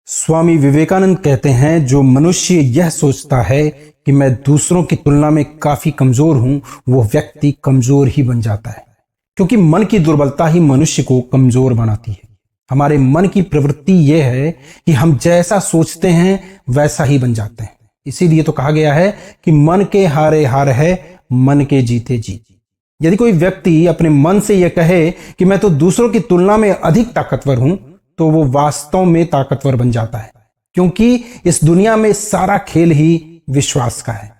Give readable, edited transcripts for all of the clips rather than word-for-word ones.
स्वामी विवेकानंद कहते हैं, जो मनुष्य यह सोचता है कि मैं दूसरों की तुलना में काफी कमजोर हूं, वो व्यक्ति कमजोर ही बन जाता है, क्योंकि मन की दुर्बलता ही मनुष्य को कमजोर बनाती है। हमारे मन की प्रवृत्ति यह है कि हम जैसा सोचते हैं वैसा ही बन जाते हैं। इसीलिए तो कहा गया है कि मन के हारे हार है, मन के जीते जीत। यदि कोई व्यक्ति अपने मन से यह कहे कि मैं तो दूसरों की तुलना में अधिक ताकतवर हूं, तो वो वास्तव में ताकतवर बन जाता है, क्योंकि इस दुनिया में सारा खेल ही विश्वास का है।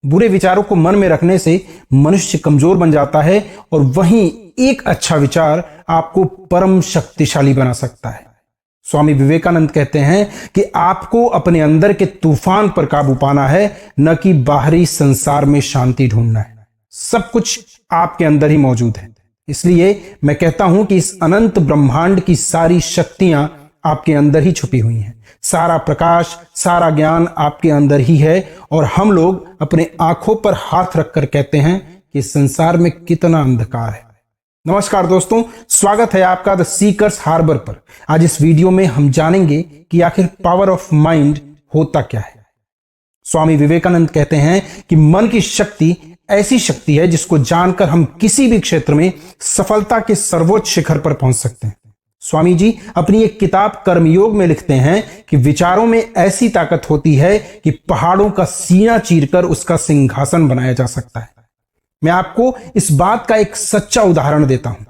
बुरे विचारों को मन में रखने से मनुष्य कमजोर बन जाता है, और वहीं एक अच्छा विचार आपको परम शक्तिशाली बना सकता है। स्वामी विवेकानंद कहते हैं कि आपको अपने अंदर के तूफान पर काबू पाना है, न कि बाहरी संसार में शांति ढूंढना है। सब कुछ आपके अंदर ही मौजूद है। इसलिए मैं कहता हूं कि इस अनंत ब्रह्मांड की सारी शक्तियां आपके अंदर ही छुपी हुई हैं। सारा प्रकाश, सारा ज्ञान आपके अंदर ही है, और हम लोग अपने आंखों पर हाथ रखकर कहते हैं कि संसार में कितना अंधकार है। नमस्कार दोस्तों, स्वागत है आपका द सीकर्स हार्बर पर। आज इस वीडियो में हम जानेंगे कि आखिर पावर ऑफ माइंड होता क्या है। स्वामी विवेकानंद कहते हैं कि मन की शक्ति ऐसी शक्ति है जिसको जानकर हम किसी भी क्षेत्र में सफलता के सर्वोच्च शिखर पर पहुंच सकते हैं। स्वामी जी अपनी एक किताब कर्मयोग में लिखते हैं कि विचारों में ऐसी ताकत होती है कि पहाड़ों का सीना चीरकर उसका सिंहासन बनाया जा सकता है। मैं आपको इस बात का एक सच्चा उदाहरण देता हूं।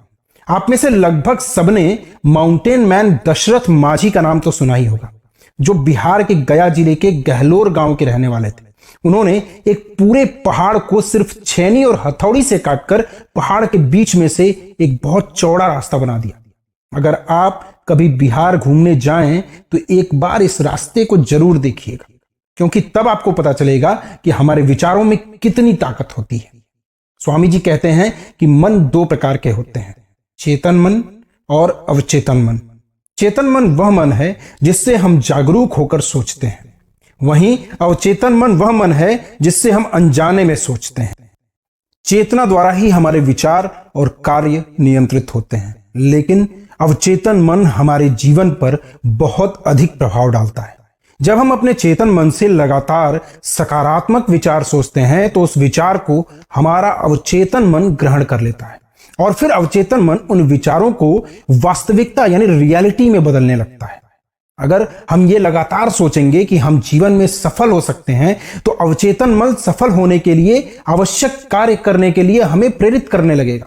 आप में से लगभग सबने माउंटेन मैन दशरथ माझी का नाम तो सुना ही होगा, जो बिहार के गया जिले के गहलोर गांव के रहने वाले थे। उन्होंने एक पूरे पहाड़ को सिर्फ छेनी और हथौड़ी से काटकर पहाड़ के बीच में से एक बहुत चौड़ा रास्ता बना दिया। अगर आप कभी बिहार घूमने जाएं तो एक बार इस रास्ते को जरूर देखिएगा, क्योंकि तब आपको पता चलेगा कि हमारे विचारों में कितनी ताकत होती है। स्वामी जी कहते हैं कि मन दो प्रकार के होते हैं, चेतन मन और अवचेतन मन। चेतन मन वह मन है जिससे हम जागरूक होकर सोचते हैं, वहीं अवचेतन मन वह मन है जिससे हम अनजाने में सोचते हैं। चेतना द्वारा ही हमारे विचार और कार्य नियंत्रित होते हैं, लेकिन अवचेतन मन हमारे जीवन पर बहुत अधिक प्रभाव डालता है। जब हम अपने चेतन मन से लगातार सकारात्मक विचार सोचते हैं तो उस विचार को हमारा अवचेतन मन ग्रहण कर लेता है, और फिर अवचेतन मन उन विचारों को वास्तविकता यानी रियलिटी में बदलने लगता है। अगर हम ये लगातार सोचेंगे कि हम जीवन में सफल हो सकते हैं, तो अवचेतन मन सफल होने के लिए आवश्यक कार्य करने के लिए हमें प्रेरित करने लगेगा।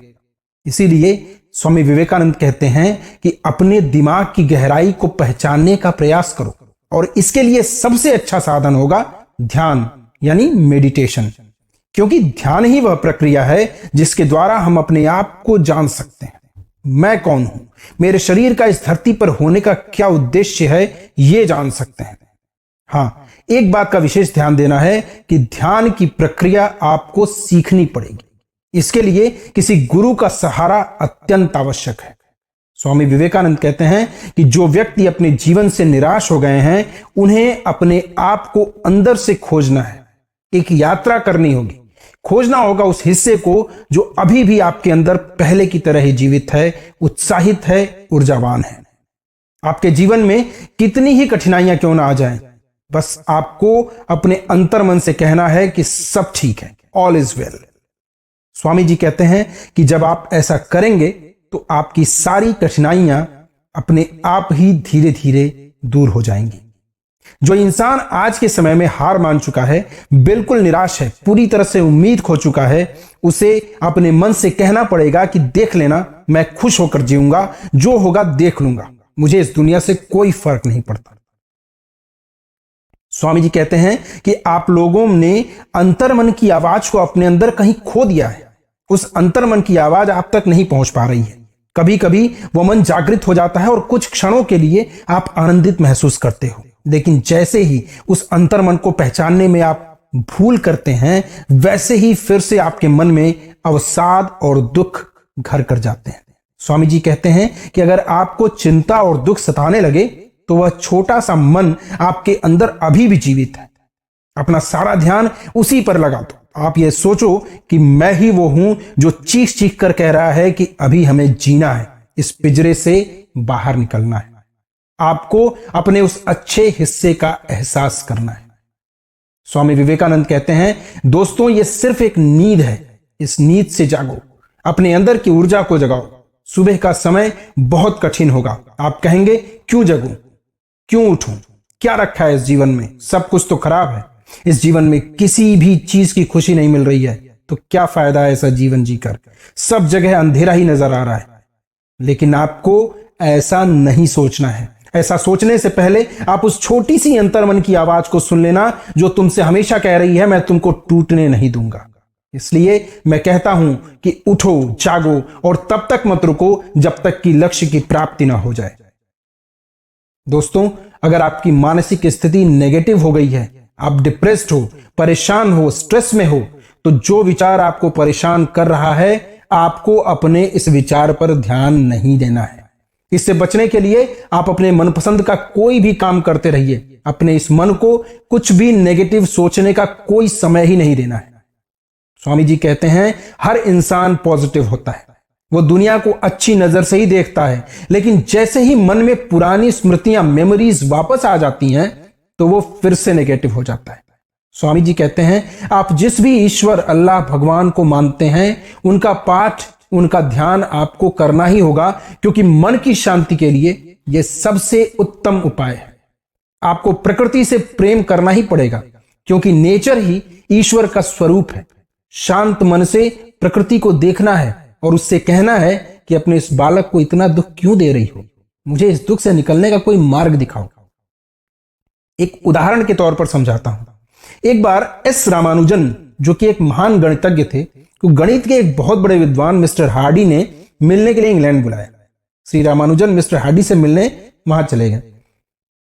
इसीलिए स्वामी विवेकानंद कहते हैं कि अपने दिमाग की गहराई को पहचानने का प्रयास करो, और इसके लिए सबसे अच्छा साधन होगा ध्यान यानी मेडिटेशन, क्योंकि ध्यान ही वह प्रक्रिया है जिसके द्वारा हम अपने आप को जान सकते हैं। मैं कौन हूं, मेरे शरीर का इस धरती पर होने का क्या उद्देश्य है, ये जान सकते हैं। हाँ, एक बात का विशेष ध्यान देना है कि ध्यान की प्रक्रिया आपको सीखनी पड़ेगी। इसके लिए किसी गुरु का सहारा अत्यंत आवश्यक है। स्वामी विवेकानंद कहते हैं कि जो व्यक्ति अपने जीवन से निराश हो गए हैं, उन्हें अपने आप को अंदर से खोजना है। एक यात्रा करनी होगी, खोजना होगा उस हिस्से को जो अभी भी आपके अंदर पहले की तरह ही जीवित है, उत्साहित है, ऊर्जावान है। आपके जीवन में कितनी ही कठिनाइयां क्यों ना आ जाएं, बस आपको अपने अंतर्मन से कहना है कि सब ठीक है, all is well. Swami ji कहते हैं कि जब आप ऐसा करेंगे तो आपकी सारी कठिनाइयां अपने आप ही धीरे धीरे दूर हो जाएंगी। जो इंसान आज के समय में हार मान चुका है, बिल्कुल निराश है, पूरी तरह से उम्मीद खो चुका है, उसे अपने मन से कहना पड़ेगा कि देख लेना, मैं खुश होकर जीऊंगा, जो होगा देख लूंगा, मुझे इस दुनिया से कोई फर्क नहीं पड़ता। स्वामी जी कहते हैं कि आप लोगों ने अंतर्मन की आवाज को अपने अंदर कहीं खो दिया है। उस अंतर्मन की आवाज आप तक नहीं पहुंच पा रही है। कभी कभी वो मन जागृत हो जाता है और कुछ क्षणों के लिए आप आनंदित महसूस करते हो, लेकिन जैसे ही उस अंतर्मन को पहचानने में आप भूल करते हैं, वैसे ही फिर से आपके मन में अवसाद और दुख घर कर जाते हैं। स्वामी जी कहते हैं कि अगर आपको चिंता और दुख सताने लगे तो वह छोटा सा मन आपके अंदर अभी भी जीवित है। अपना सारा ध्यान उसी पर लगा दो। आप ये सोचो कि मैं ही वो हूं जो चीख चीख कर कह रहा है कि अभी हमें जीना है, इस पिंजरे से बाहर निकलना है। आपको अपने उस अच्छे हिस्से का एहसास करना है। स्वामी विवेकानंद कहते हैं, दोस्तों ये सिर्फ एक नींद है, इस नींद से जागो, अपने अंदर की ऊर्जा को जगाओ। सुबह का समय बहुत कठिन होगा, आप कहेंगे क्यों जगूं, क्यों उठूं, क्या रखा है इस जीवन में, सब कुछ तो खराब है, इस जीवन में किसी भी चीज की खुशी नहीं मिल रही है, तो क्या फायदा है ऐसा जीवन जीकर, सब जगह अंधेरा ही नजर आ रहा है। लेकिन आपको ऐसा नहीं सोचना है। ऐसा सोचने से पहले आप उस छोटी सी अंतर्मन की आवाज को सुन लेना जो तुमसे हमेशा कह रही है, मैं तुमको टूटने नहीं दूंगा। इसलिए मैं कहता हूं कि उठो, जागो और तब तक मत रुको जब तक कि लक्ष्य की प्राप्ति ना हो जाए। दोस्तों, अगर आपकी मानसिक स्थिति नेगेटिव हो गई है, आप डिप्रेस्ड हो, परेशान हो, स्ट्रेस में हो, तो जो विचार आपको परेशान कर रहा है, आपको अपने इस विचार पर ध्यान नहीं देना है। इससे बचने के लिए आप अपने मनपसंद का कोई भी काम करते रहिए। अपने इस मन को कुछ भी नेगेटिव सोचने का कोई समय ही नहीं देना है। स्वामी जी कहते हैं, हर इंसान पॉजिटिव होता है, वो दुनिया को अच्छी नजर से ही देखता है, लेकिन जैसे ही मन में पुरानी स्मृतियां, मेमोरीज वापस आ जाती हैं, तो वो फिर से नेगेटिव हो जाता है। स्वामी जी कहते हैं, आप जिस भी ईश्वर, अल्लाह, भगवान को मानते हैं, उनका पाठ, उनका ध्यान आपको करना ही होगा, क्योंकि मन की शांति के लिए यह सबसे उत्तम उपाय है। आपको प्रकृति से प्रेम करना ही पड़ेगा, क्योंकि नेचर ही ईश्वर का स्वरूप है। शांत मन से प्रकृति को देखना है और उससे कहना है कि अपने इस बालक को इतना दुख क्यों दे रही हो, मुझे इस दुख से निकलने का कोई मार्ग दिखाओ। एक उदाहरण के तौर पर समझाता हूं। एक बार एस रामानुजन, जो कि एक महान गणितज्ञ थे, तो गणित के एक बहुत बड़े विद्वान मिस्टर हार्डी ने मिलने के लिए इंग्लैंड बुलाया। श्री रामानुजन मिस्टर हार्डी से मिलने वहां चले गए।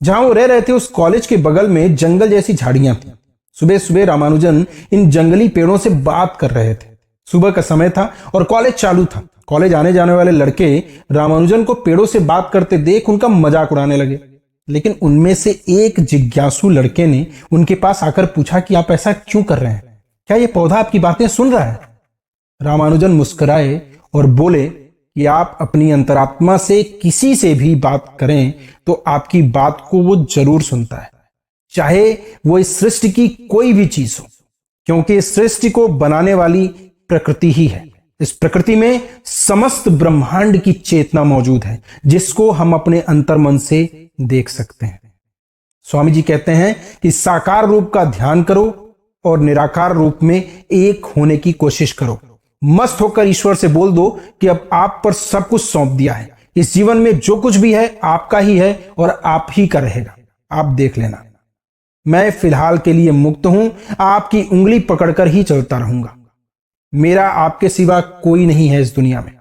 जहां वो रह रहे थे, उस कॉलेज के बगल में जंगल जैसी झाड़ियां थी। सुबह सुबह रामानुजन इन जंगली पेड़ों से बात कर रहे थे। सुबह का समय था और कॉलेज चालू था। कॉलेज आने जाने वाले लड़के रामानुजन को पेड़ों से बात करते देख उनका मजाक उड़ाने लगे। लेकिन उनमें से एक जिज्ञासु लड़के ने उनके पास आकर पूछा कि आप ऐसा क्यों कर रहे हैं, क्या ये पौधा आपकी बातें सुन रहा है? रामानुजन मुस्कुराए और बोले कि आप अपनी अंतरात्मा से किसी से भी बात करें तो आपकी बात को वो जरूर सुनता है, चाहे वो इस सृष्टि की कोई भी चीज हो, क्योंकि इस सृष्टि को बनाने वाली प्रकृति ही है। इस प्रकृति में समस्त ब्रह्मांड की चेतना मौजूद है, जिसको हम अपने अंतर्मन से देख सकते हैं। स्वामी जी कहते हैं कि साकार रूप का ध्यान करो और निराकार रूप में एक होने की कोशिश करो। मस्त होकर ईश्वर से बोल दो कि अब आप पर सब कुछ सौंप दिया है, इस जीवन में जो कुछ भी है आपका ही है और आप ही का रहेगा, आप देख लेना। मैं फिलहाल के लिए मुक्त हूं, आपकी उंगली पकड़कर ही चलता रहूंगा। मेरा आपके सिवा कोई नहीं है इस दुनिया में,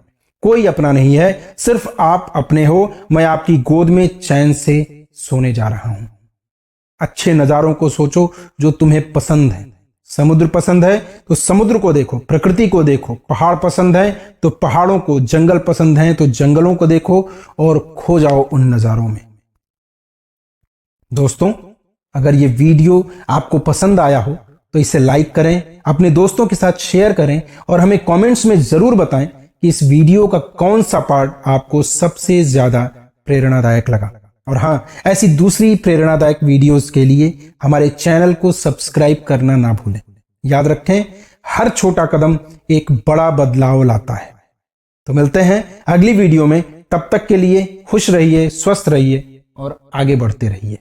कोई अपना नहीं है, सिर्फ आप अपने हो। मैं आपकी गोद में चैन से सोने जा रहा हूं। अच्छे नजारों को सोचो जो तुम्हें पसंद है। समुद्र पसंद है तो समुद्र को देखो, प्रकृति को देखो। पहाड़ पसंद है तो पहाड़ों को, जंगल पसंद है तो जंगलों को देखो और खो जाओ उन नजारों में। दोस्तों, अगर ये वीडियो आपको पसंद आया हो तो इसे लाइक करें, अपने दोस्तों के साथ शेयर करें और हमें कमेंट्स में जरूर बताएं कि इस वीडियो का कौन सा पार्ट आपको सबसे ज्यादा प्रेरणादायक लगा। और हाँ, ऐसी दूसरी प्रेरणादायक वीडियोस के लिए हमारे चैनल को सब्सक्राइब करना ना भूलें। याद रखें, हर छोटा कदम एक बड़ा बदलाव लाता है। तो मिलते हैं अगली वीडियो में, तब तक के लिए खुश रहिए, स्वस्थ रहिए और आगे बढ़ते रहिए।